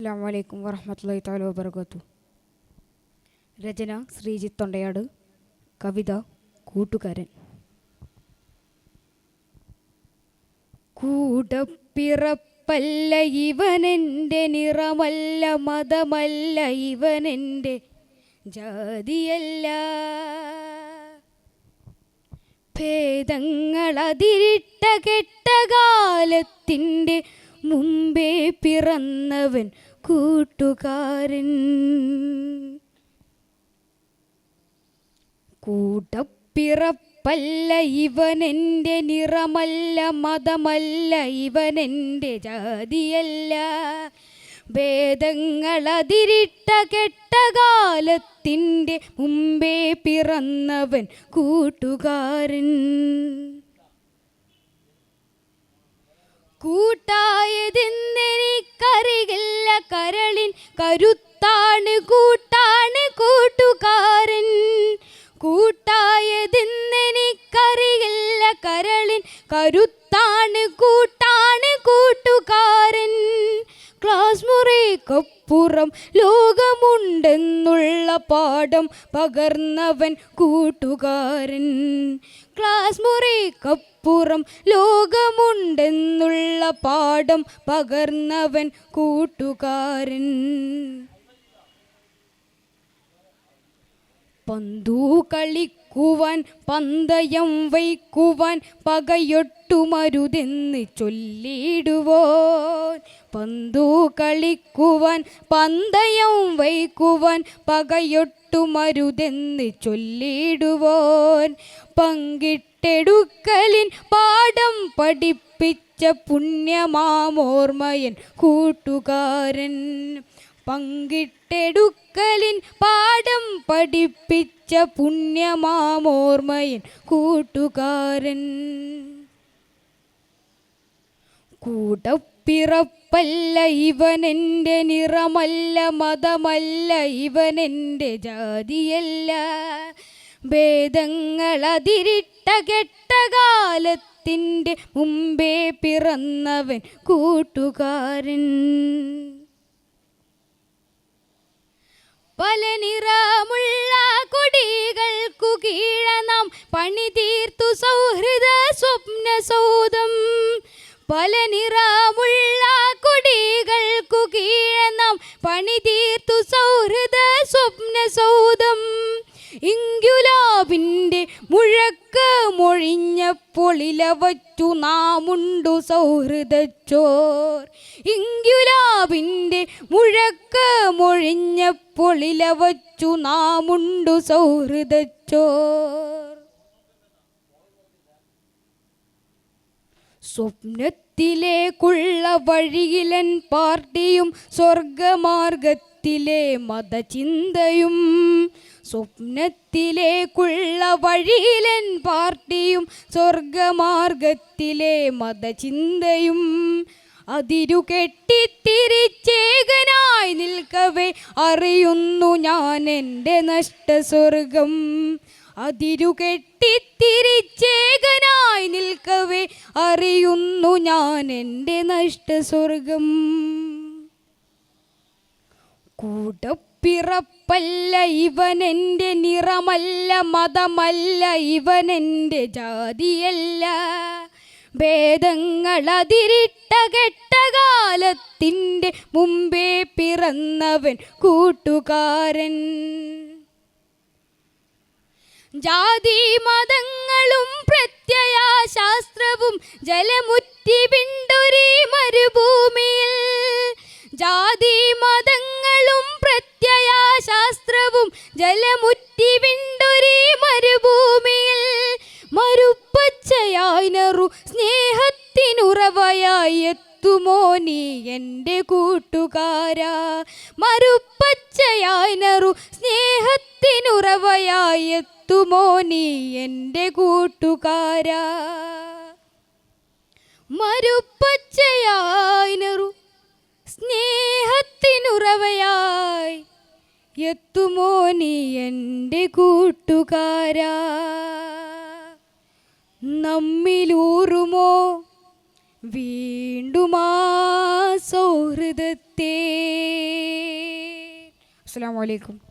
അസ്സലാമു അലൈക്കും വറഹ്മത്തുള്ളാഹി തആല വബറകാതുഹു. രചന ശ്രീജിത്ത് തൊണ്ടയാട്. കവിത കൂട്ടുകാരൻ. കൂടപ്പിറപ്പല്ല ഇവനെൻ്റെ, നിറമല്ല മതമല്ല ഇവനെൻ്റെ, ജാതിയല്ല. ഭേദങ്ങളതിരിട്ട കെട്ടകാലത്തിൻ്റെ മുമ്പേ പിറന്നവൻ കൂട്ടുകാരൻ. കൂടപ്പിറപ്പല്ല ഇവനെൻ്റെ, നിറമല്ല മതമല്ല ഇവനെൻ്റെ, ജാതിയല്ല. ഭേദങ്ങളതിരിട്ട കെട്ടകാലത്തിൻ്റെ മുമ്പേ പിറന്നവൻ കൂട്ടുകാരൻ. കൂട്ടായതെന്നെനിക്കറിയില്ല, കരളിൻ കരുത്താണ് കൂട്ടാണ് കൂട്ടുകാരൻ. കൂട്ടായതെന്നെനിക്കറിയില്ല, കരളിൻ കരുത്താണ് കൂട്ടാണ് കൂട്ടുകാരൻ. ക്ലാസ് മുറിക്കപ്പുറം ലോകമുണ്ടെന്നുള്ള പാഠം പകർന്നവൻ കൂട്ടുകാരൻ. ക്ലാസ് മുറിക്കപ്പുറം ലോകമുണ്ടെന്നുള്ള പാഠം പകർന്നവൻ കൂട്ടുകാരൻ. പന്തു കളിക്കുവാൻ പന്തയം വയ്ക്കുവാൻ പകയൊട്ടുമരുതെന്ന് ചൊല്ലിടുവോൻ. പന്തു കളിക്കുവാൻ പന്തയം വയ്ക്കുവാൻ പകയൊട്ടുമരുതെന്ന് ചൊല്ലിടുവോൻ. പങ്കിട്ടെടുക്കലിൻ പാഠം പഠിപ്പിച്ച പുണ്യമാമോർമ്മയൻ കൂട്ടുകാരൻ. പങ്കിട്ടെടുക്കലിൻ പാഠം പഠിപ്പിച്ച പുണ്യമാമോർമ്മയൻ കൂട്ടുകാരൻ. കൂടപ്പിറപ്പല്ല ഇവനെൻ്റെ, നിറമല്ല മതമല്ല ഇവനെൻ്റെ, ജാതിയല്ല. ഭേദങ്ങളതിരിട്ട കെട്ടകാലത്തിൻ്റെ മുമ്പേ പിറന്നവൻ കൂട്ടുകാരൻ. പല നിറമുള്ള കൊടികൾക്കു കീഴെ നാം പണിതീർത്തു സൗഹൃദ സ്വപ്ന സൗധം. പല നിറമുള്ള കൊടികൾക്കു കീഴെ നാം പണിതീർത്തു സൗഹൃദ സ്വപ്ന സൗധം. ഇങ്കുലാബിൻ്റെ മുഴക്ക് മൊഴിഞ്ഞപ്പോൾ ഇലവച്ചു നാമുണ്ടു സൗഹൃദച്ചോർ. ഇങ്കുലാബിൻ്റെ മുഴക്ക് മൊഴിഞ്ഞപ്പോൾ ഇലവച്ചു നാമുണ്ടു സൗഹൃദച്ചോർ. സ്വപ്നത്തിലേക്കുള്ള വഴിയിലൻ പാർട്ടിയും സ്വർഗമാർഗത്തിലെ മതചിന്തയും. സ്വപ്നത്തിലേക്കുള്ള വഴിയിലൻ പാർട്ടിയും സ്വർഗമാർഗത്തിലെ മതചിന്തയും. അതിരുകെട്ടിത്തിരിച്ചേകനായി നിൽക്കവേ അറിയുന്നു ഞാൻ എൻ്റെ നഷ്ടസ്വർഗം. അതിരുകെട്ടിത്തിരിച്ചേകനായി നിൽക്കവേ അറിയുന്നു ഞാൻ എൻ്റെ നഷ്ടസ്വർഗം. കൂടപ്പിറപ്പല്ല ഇവനെൻ്റെ, നിറമല്ല മതമല്ല ഇവനെൻ്റെ, ജാതിയല്ല. ഭേദങ്ങളതിരിട്ട കെട്ടകാലത്തിൻ്റെ മുമ്പേ പിറന്നവൻ കൂട്ടുകാരൻ. ജാതി മതങ്ങളും പ്രത്യയശാസ്ത്രവും ജലമുറ്റി വിണ്ടൊരീ മരുഭൂമിയിൽ. ജാതി മതങ്ങളും പ്രത്യയശാസ്ത്രവും ജലമുറ്റി വിണ്ടൊരീ മരുഭൂമിയിൽ. മരുപ്പച്ചയായി നറു സ്നേഹത്തിനുറവയായി എത്തുമോ നീ എൻ്റെ കൂട്ടുകാരാ. മരുപ്പച്ചയായി നറു സ്നേഹത്തിനുറവയായി എത്തുമോ നീ എൻ്റെ കൂട്ടുകാരാ. മരുപ്പച്ചയായി നറു സ്നേഹത്തിനുറവയായി എത്തുമോ നീ എൻ്റെ കൂട്ടുകാരാ. നമ്മിലൂറുമോ വീണ്ടുമാ സൗഹൃദത്തിൽ തേ. അസ്സലാമു അലൈക്കും.